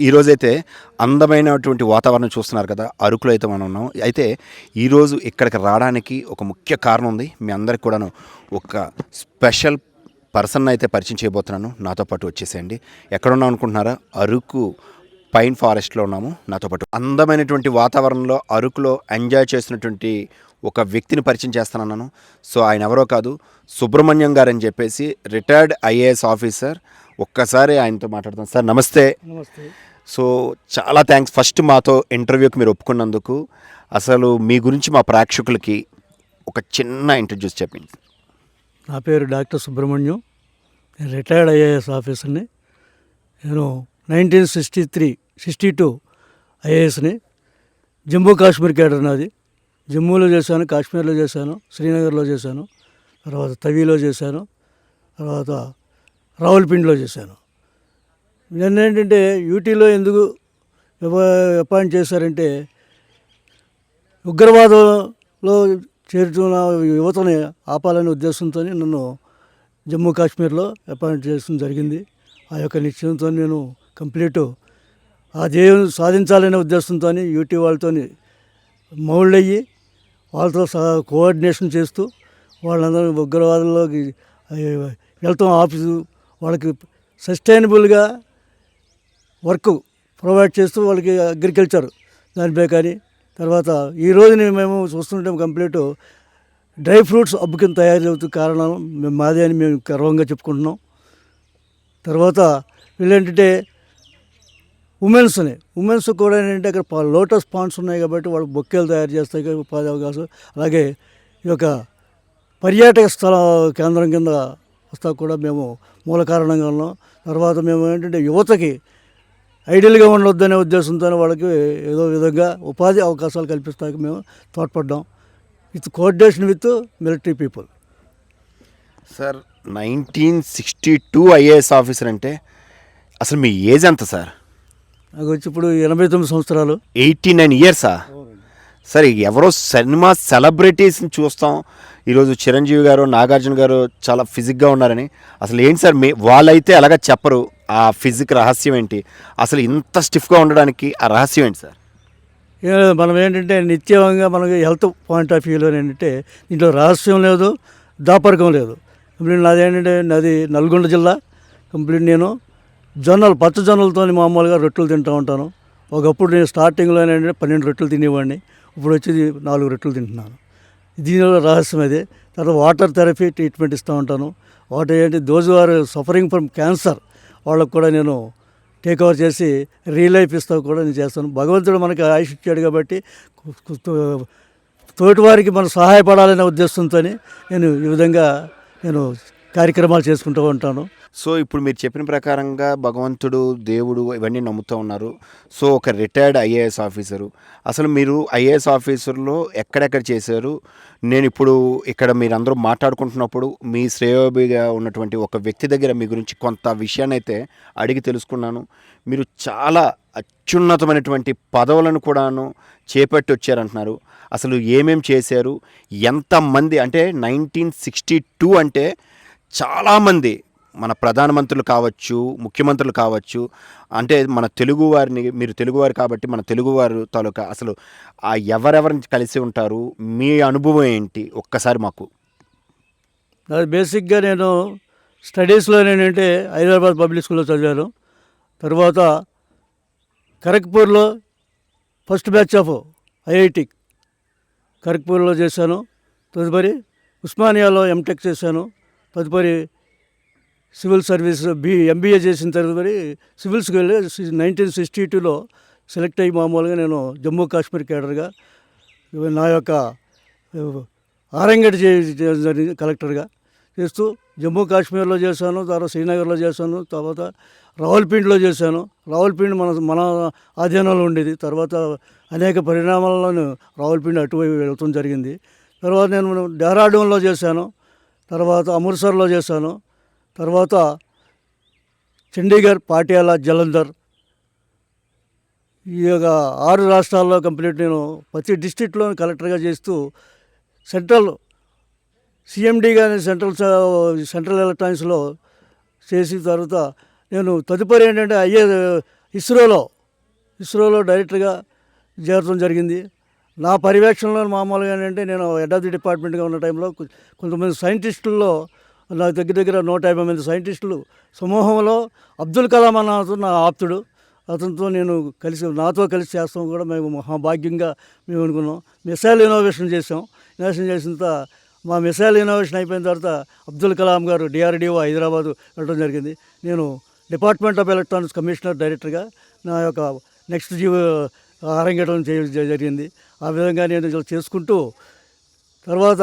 ఈరోజైతే అందమైనటువంటి వాతావరణం చూస్తున్నారు కదా! అరకులో అయితే మనం ఉన్నాం. అయితే ఈరోజు ఇక్కడికి రావడానికి ఒక ముఖ్య కారణం ఉంది. మీ అందరికి కూడాను ఒక స్పెషల్ పర్సన్‌ని అయితే పరిచయం చేయబోతున్నాను. నాతో పాటు వచ్చేసేయండి. ఎక్కడున్నాం అనుకుంటున్నారా? అరకు పైన్ ఫారెస్ట్‌లో ఉన్నాము. నాతో పాటు అందమైనటువంటి వాతావరణంలో అరకులో ఎంజాయ్ చేసినటువంటి ఒక వ్యక్తిని పరిచయం చేస్తానన్నాను. సో ఆయన ఎవరో కాదు, సుబ్రహ్మణ్యం గారని చెప్పేసి రిటైర్డ్ ఐఏఎస్ ఆఫీసర్. ఒక్కసారి ఆయనతో మాట్లాడదాం. సార్ నమస్తే. నమస్తే. సో చాలా థ్యాంక్స్ ఫస్ట్ మాతో ఇంటర్వ్యూకి మీరు ఒప్పుకున్నందుకు. అసలు మీ గురించి మా ప్రేక్షకులకి ఒక చిన్న ఇంట్రడ్యూస్ చెప్పండి. నా పేరు డాక్టర్ సుబ్రహ్మణ్యం. నేను రిటైర్డ్ ఐఏఎస్ ఆఫీసర్ని. నేను 1962 ఐఏఎస్ని. జమ్మూ కాశ్మీర్ కేడర్ నాది. జమ్మూలో చేశాను, కాశ్మీర్లో చేశాను, శ్రీనగర్లో చేశాను, తర్వాత తవీలో చేశాను, తర్వాత రావులపిండిలో చేశాను. నేను ఏంటంటే యూటీలో ఎందుకు అపాయింట్ చేశారంటే ఉగ్రవాదంలో చేరుతున్న యువతని ఆపాలనే ఉద్దేశంతో నన్ను జమ్మూ కాశ్మీర్లో అపాయింట్ చేయడం జరిగింది. ఆ యొక్క నిశ్చయంతో నేను కంప్లీట్ ఆ ధ్యేయం సాధించాలనే ఉద్దేశంతో యూటీ వాళ్ళతో మౌల్డ్ అయ్యి వాళ్ళతో కోఆర్డినేషన్ చేస్తూ వాళ్ళందరూ ఉగ్రవాదుల్లోకి వెళ్తాం. ఆఫీసు వాళ్ళకి సస్టైనబుల్గా వర్క్ ప్రొవైడ్ చేస్తూ వాళ్ళకి అగ్రికల్చర్ దానిపై కానీ తర్వాత ఈ రోజుని మేము చూస్తుంటాం కంప్లీట్ డ్రై ఫ్రూట్స్ హబ్ కింద తయారు అవుతూ కారణం మాదే అని మేము గర్వంగా చెప్పుకుంటున్నాం. తర్వాత వీళ్ళేంటంటే ఉమెన్స్ కూడా ఏంటంటే అక్కడ లోటస్ పాండ్స్ ఉన్నాయి కాబట్టి వాళ్ళు బొక్కేలు తయారు చేస్తాయి ఉపాధి అవకాశం. అలాగే ఈ యొక్క పర్యాటక స్థల కేంద్రం కింద వస్తా కూడా మేము మూల కారణంగా ఉన్నాం. తర్వాత మేము ఏంటంటే యువతకి ఐడియల్గా ఉండొద్దనే ఉద్దేశంతో వాళ్ళకి ఏదో విధంగా ఉపాధి అవకాశాలు కల్పిస్తానికి మేము తోడ్పడ్డాం with coordination with military people. Sir 1962 IAS officer అంటే అసలు మీ ఏజ్ ఎంత సార్? నాకు వచ్చి ఇప్పుడు 89 సంవత్సరాలు. 89 ఇయర్సా? సరే, ఎవరో సినిమా సెలబ్రిటీస్ని చూస్తాం. ఈరోజు చిరంజీవి గారు, నాగార్జున గారు చాలా ఫిజిక్గా ఉన్నారని. అసలు ఏంటి సార్ వాళ్ళైతే అలాగా చెప్పరు. ఆ ఫిజిక్ రహస్యం ఏంటి? అసలు ఇంత స్టిఫ్గా ఉండడానికి ఆ రహస్యం ఏంటి సార్? మనం ఏంటంటే నిత్యంగా మనకి హెల్త్ పాయింట్ ఆఫ్ వ్యూలో ఏంటంటే దీంట్లో రహస్యం లేదు, దాపరికం లేదు. కంప్లీట్ నాది నల్గొండ జిల్లా. కంప్లీట్ నేను పచ్చ జొన్నలతో మామూలుగా రొట్టెలు తింటూ ఉంటాను. ఒకప్పుడు నేను స్టార్టింగ్లో ఏంటంటే 12 రొట్టెలు తినేవాడిని. ఇప్పుడు వచ్చి 4 రొట్టెలు తింటున్నాను. దీనిలో రహస్యం అదే. తర్వాత వాటర్ థెరపీ ట్రీట్మెంట్ ఇస్తూ ఉంటాను. వాటర్ ఏంటి those are suffering from cancer వాళ్ళకు కూడా నేను టేక్ ఓవర్ చేసి రీలైఫ్ ఇస్తా కూడా నేను చేస్తాను. భగవంతుడు మనకి ఆయుష్ ఇచ్చాడు కాబట్టి తోటి వారికి మనం సహాయపడాలనే ఉద్దేశంతో నేను ఈ విధంగా కార్యక్రమాలు చేసుకుంటూ ఉంటాను. సో ఇప్పుడు మీరు చెప్పిన ప్రకారంగా భగవంతుడు, దేవుడు ఇవన్నీ నమ్ముతూ ఉన్నారు. సో ఒక రిటైర్డ్ ఐఏఎస్ ఆఫీసరు, అసలు మీరు ఐఏఎస్ ఆఫీసర్లో ఎక్కడెక్కడ చేశారు? నేను ఇప్పుడు ఇక్కడ మీరందరూ మాట్లాడుకుంటున్నప్పుడు మీ శ్రేయోభిగా ఉన్నటువంటి ఒక వ్యక్తి దగ్గర మీ గురించి కొంత విషయాన్ని అయితే అడిగి తెలుసుకున్నాను. మీరు చాలా అత్యున్నతమైనటువంటి పదవులను కూడాను చేపట్టి వచ్చారంటున్నారు. అసలు ఏమేం చేశారు? ఎంతమంది అంటే 1962 అంటే చాలామంది మన ప్రధానమంత్రులు కావచ్చు, ముఖ్యమంత్రులు కావచ్చు, అంటే మన తెలుగువారిని, మీరు తెలుగువారు కాబట్టి మన తెలుగువారు తాలూకా అసలు ఎవరెవరిని కలిసి ఉంటారు? మీ అనుభవం ఏంటి ఒక్కసారి మాకు? అది బేసిక్గా నేను స్టడీస్లో ఏంటంటే హైదరాబాద్ పబ్లిక్ స్కూల్లో చదివాను. తర్వాత ఖరగ్పూర్లో ఫస్ట్ బ్యాచ్ ఆఫ్ ఐఐటి ఖరగ్పూర్లో చేశాను. తదుపరి ఉస్మానియాలో ఎంటెక్ చేశాను. తదుపరి సివిల్ సర్వీస్ ఎంబీఏ చేసిన తదుపరి సివిల్స్కి వెళ్ళి 1962లో సెలెక్ట్ అయ్యి మామూలుగా నేను జమ్మూ కాశ్మీర్ కేడర్గా నా యొక్క ఆరంగడ్ జరిగింది కలెక్టర్గా చేస్తూ జమ్మూ కాశ్మీర్లో చేశాను. తర్వాత శ్రీనగర్లో చేశాను. తర్వాత రావులపిండిలో చేశాను. రావులపిండి మన ఆధీనంలో ఉండేది. తర్వాత అనేక పరిణామాలను రావులపిండి అటువైపు వెళ్ళటం జరిగింది. తర్వాత నేను డెహ్రాడూన్లో చేశాను. తర్వాత అమృత్సర్లో చేశాను. తర్వాత చండీగఢ్, పాటియాలా, జలంధర్ ఈ యొక్క 6 రాష్ట్రాల్లో కంప్లీట్ నేను ప్రతి డిస్టిక్లో కలెక్టర్గా చేస్తూ సెంట్రల్ సిఎండిగా సెంట్రల్ ఎలక్ట్రానిక్స్లో చేసిన తర్వాత నేను తదుపరి ఏంటంటే ఇస్రోలో డైరెక్టర్గా చేరడం జరిగింది. నా పర్యవేక్షణలో మామూలుగా ఏంటంటే నేను హెడ్ ఆఫ్ ది డిపార్ట్మెంట్గా ఉన్న టైంలో కొంతమంది సైంటిస్టుల్లో నా దగ్గర 150 మంది సైంటిస్టులు సమూహంలో అబ్దుల్ కలాం అన్న అతను నా ఆప్తుడు. అతనితో నేను నాతో కలిసి చేస్తాం కూడా మేము మహాభాగ్యంగా మేము అనుకున్నాం. మిసైల్ ఇన్నోవేషన్ చేసాం. ఇన్నోవేషన్ చేసిన తర్వాత మా మిసైల్ ఇన్నోవేషన్ అయిపోయిన తర్వాత అబ్దుల్ కలాం గారు DRDO హైదరాబాద్ వెళ్ళడం జరిగింది. నేను డిపార్ట్మెంట్ ఆఫ్ ఎలక్ట్రానిక్స్ కమిషనర్ డైరెక్టర్గా నా యొక్క నెక్స్ట్ అరంగేటం జరిగింది. ఆ విధంగా నేను చేసుకుంటూ తర్వాత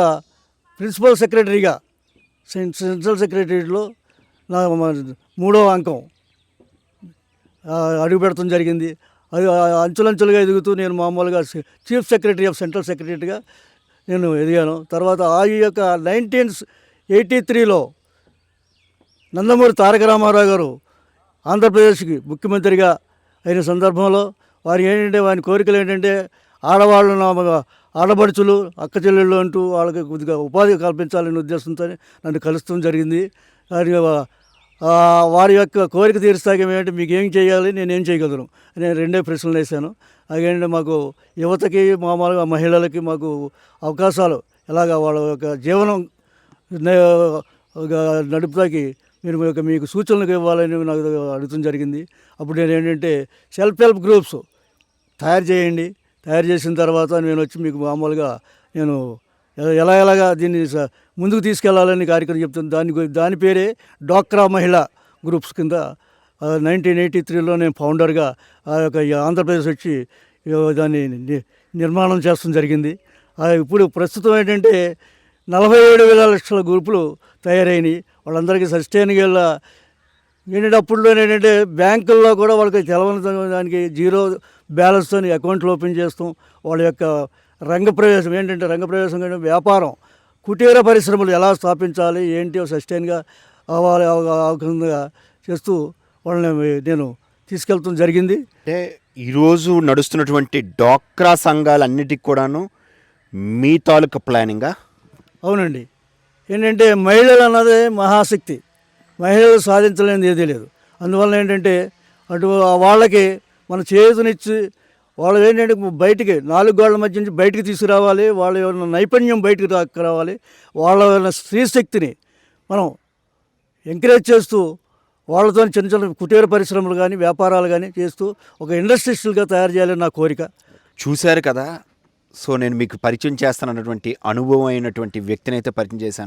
ప్రిన్సిపల్ సెక్రటరీగా సెంట్రల్ సెక్రటరీలో నా 3వ అంకం అడుగు పెడతాం జరిగింది. అది అంచులంచులుగా ఎదుగుతూ నేను మామూలుగా చీఫ్ సెక్రటరీ ఆఫ్ సెంట్రల్ సెక్రటరీగా నేను ఎదిగాను. తర్వాత ఆ యొక్క 1983లో నందమూరి తారక రామారావు గారు ఆంధ్రప్రదేశ్కి ముఖ్యమంత్రిగా అయిన సందర్భంలో వారి కోరికలు ఏంటంటే ఆడబడుచులు అక్క చెల్లెళ్ళు అంటూ వాళ్ళకి కొద్దిగా ఉపాధి కల్పించాలనే ఉద్దేశంతో నన్ను కలుస్తూ జరిగింది. వారి యొక్క కోరిక తీరుస్తాక ఏమంటే మీకు ఏం చేయాలి, నేనేం చేయగలను నేను 2 ప్రశ్నలు వేశాను. అదేంటంటే మాకు యువతకి మామూలుగా మహిళలకి మాకు అవకాశాలు ఎలాగా వాళ్ళ యొక్క జీవనం నడుపుతాకి మీకు సూచనలు ఇవ్వాలని నాకు అడుగుతుంది జరిగింది. అప్పుడు నేను ఏంటంటే సెల్ఫ్ హెల్ప్ గ్రూప్స్ తయారు చేసిన తర్వాత నేను వచ్చి మీకు మామూలుగా నేను ఎలాగా దీన్ని ముందుకు తీసుకెళ్లాలని కార్యక్రమం చెప్తాను. దాని పేరే డ్వాక్రా మహిళా గ్రూప్స్ కింద 1983లో నేను ఫౌండర్గా ఆంధ్రప్రదేశ్ వచ్చి దాన్ని నిర్మాణం చేస్తడం జరిగింది. ఇప్పుడు ప్రస్తుతం ఏంటంటే 47,000 లక్షల గ్రూపులు తయారైనవి. వాళ్ళందరికీ సస్టైన్గా ఏంటంటే అప్పుడులో ఏంటంటే బ్యాంకుల్లో కూడా వాళ్ళకి తెలవని దానికి జీరో బ్యాలెన్స్తో అకౌంట్లు ఓపెన్ చేస్తాం. వాళ్ళ యొక్క రంగప్రవేశం కంటే వ్యాపారం కుటీర పరిశ్రమలు ఎలా స్థాపించాలి ఏంటి సస్టైన్గా అవగాహనగా చేస్తూ వాళ్ళని నేను తీసుకెళ్తాం జరిగింది. అంటే ఈరోజు నడుస్తున్నటువంటి డ్వాక్రా సంఘాలన్నిటికి కూడాను మీ తాలూకా ప్లానింగా? అవునండి. ఏంటంటే మహిళలు అన్నదే మహాశక్తి. మహిళలు సాధించలేనిది ఏదీ లేదు. అందువల్ల ఏంటంటే వాళ్ళకి మన చేతునిచ్చి వాళ్ళు ఏంటంటే బయటికి 4 గోడల మధ్య నుంచి బయటికి తీసుకురావాలి. వాళ్ళ యొక్క నైపుణ్యం బయటికి రావాలి. వాళ్ళ స్త్రీశక్తిని మనం ఎంకరేజ్ చేస్తూ వాళ్ళతో చిన్న కుటీర పరిశ్రమలు కానీ వ్యాపారాలు కానీ చేస్తూ ఒక ఇండస్ట్రియల్గా తయారు చేయాలని నా కోరిక. చూశారు కదా. సో నేను మీకు పరిచయం చేస్తానన్నటువంటి అనుభవం అయినటువంటి వ్యక్తిని అయితే పరిచయం చేశాను.